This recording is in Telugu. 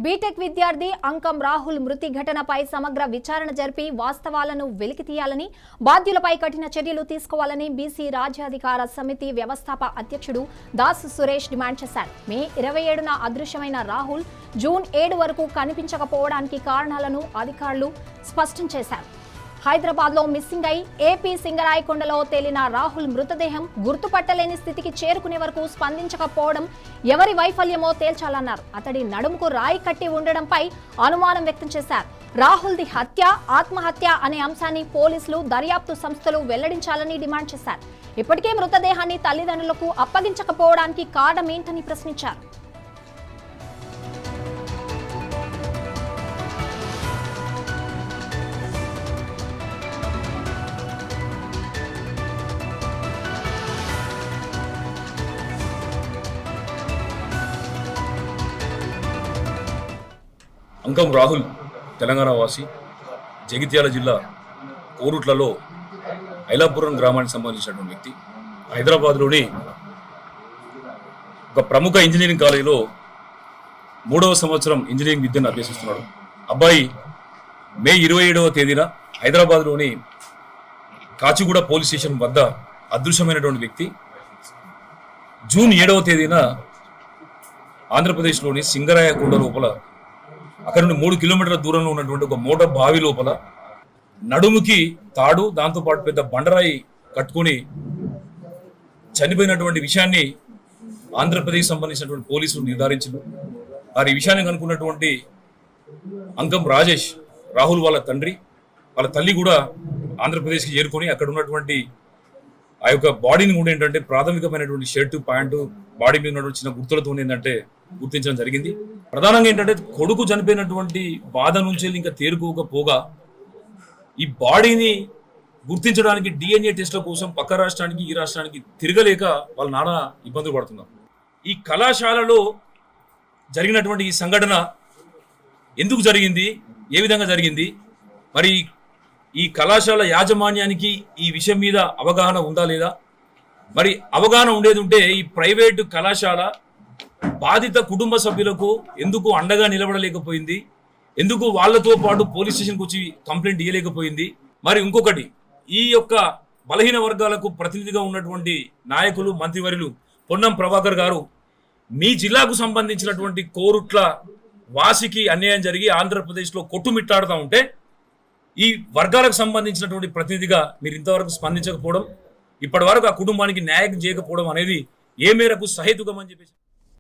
బీటెక్ విద్యార్థి అంకం రాహుల్ మృతి ఘటనపై సమగ్ర విచారణ జరిపి వాస్తవాలను వెలికితీయాలని, బాధ్యులపై కఠిన చర్యలు తీసుకోవాలని బీసీ రాజ్యాధికార సమితి వ్యవస్థాపక అధ్యక్షుడు దాస్ సురేష్ డిమాండ్ చేశారు. మే 27న అదృశ్యమైన రాహుల్ జూన్ 7 వరకు కనిపించకపోవడానికి కారణాలను అధికారులు స్పష్టం చేశారు. హైదరాబాద్లో మిస్సింగ్ అయి ఏపీ సింగరాయకొండలో తేలిన రాహుల్ మృతదేహం గుర్తుపట్టలేని స్థితికి చేరుకునే వరకు స్పందించకపోవడం ఎవరి వైఫల్యమో తేల్చాలన్నారు. అతడి నడుముకు రాయి కట్టి ఉండడంపై అనుమానం వ్యక్తం చేశారు. రాహుల్ది హత్య, ఆత్మహత్య అనే అంశాన్ని పోలీసులు, దర్యాప్తు సంస్థలు వెల్లడించాలని డిమాండ్ చేశారు. ఇప్పటికే మృతదేహాన్ని తల్లిదండ్రులకు అప్పగించకపోవడానికి కారణమేంటని ప్రశ్నించారు. అంకం రాహుల్ తెలంగాణ వాసి, జగిత్యాల జిల్లా కోరుట్లలో ఐలాపురం గ్రామానికి సంబంధించినటువంటి వ్యక్తి. హైదరాబాద్లోని ఒక ప్రముఖ ఇంజనీరింగ్ కాలేజీలో 3వ సంవత్సరం ఇంజనీరింగ్ విద్యను అభ్యసిస్తున్నాడు. అబ్బాయి మే 27వ తేదీన హైదరాబాద్లోని కాచిగూడ పోలీస్ స్టేషన్ వద్ద అదృశ్యమైనటువంటి వ్యక్తి. జూన్ 7వ తేదీన ఆంధ్రప్రదేశ్లోని సింగరాయకొండ లోపల, అక్కడ నుండి 3 కిలోమీటర్ల దూరంలో ఉన్నటువంటి ఒక మోట బావి లోపల నడుముకి తాడు, దాంతోపాటు పెద్ద బండరాయి కట్టుకుని చనిపోయినటువంటి విషయాన్ని ఆంధ్రప్రదేశ్ సంబంధించినటువంటి పోలీసులు నిర్ధారించారు. వారి విషయాన్ని కనుక్కున్నటువంటి అంకం రాజేష్, రాహుల్ వాళ్ళ తండ్రి, వాళ్ళ తల్లి కూడా ఆంధ్రప్రదేశ్కి చేరుకొని అక్కడ ఉన్నటువంటి ఆ యొక్క బాడీని కూడా ఏంటంటే ప్రాథమికమైనటువంటి షర్టు, ప్యాంటు, బాడీ మీద ఉన్నటువంటి చిన్న గుర్తులతో ఏంటంటే గుర్తించడం జరిగింది. ప్రధానంగా ఏంటంటే కొడుకు చనిపోయినటువంటి బాధ నుంచి ఇంకా తేరుకోకపోగా ఈ బాడీని గుర్తించడానికి డిఎన్ఏ టెస్ట్ల కోసం పక్క రాష్ట్రానికి, ఈ రాష్ట్రానికి తిరగలేక వాళ్ళ నాన్న ఇబ్బందులు పడుతున్నారు. ఈ కళాశాలలో జరిగినటువంటి ఈ సంఘటన ఎందుకు జరిగింది, ఏ విధంగా జరిగింది, మరి ఈ కళాశాల యాజమాన్యానికి ఈ విషయం మీద అవగాహన ఉందా లేదా, మరి అవగాహన ఉండేది ఉంటే ఈ ప్రైవేటు కళాశాల బాధిత కుటుంబ సభ్యులకు ఎందుకు అండగా నిలబడలేకపోయింది, ఎందుకు వాళ్లతో పాటు పోలీస్ స్టేషన్కి వచ్చి కంప్లైంట్ ఇవ్వలేకపోయింది. మరి ఇంకొకటి, ఈ యొక్క బలహీన వర్గాలకు ప్రతినిధిగా ఉన్నటువంటి నాయకులు, మంత్రివర్యులు పొన్నం ప్రభాకర్ గారు మీ జిల్లాకు సంబంధించినటువంటి కోరుట్ల వాసికి అన్యాయం జరిగి ఆంధ్రప్రదేశ్లో కొట్టుమిట్టాడుతూ ఉంటే ఈ వర్గాలకు సంబంధించినటువంటి ప్రతినిధిగా మీరు ఇంతవరకు స్పందించకపోవడం, ఇప్పటి వరకు ఆ కుటుంబానికి న్యాయం చేయకపోవడం అనేది ఏ మేరకు సహేతుకమని చెప్పేసి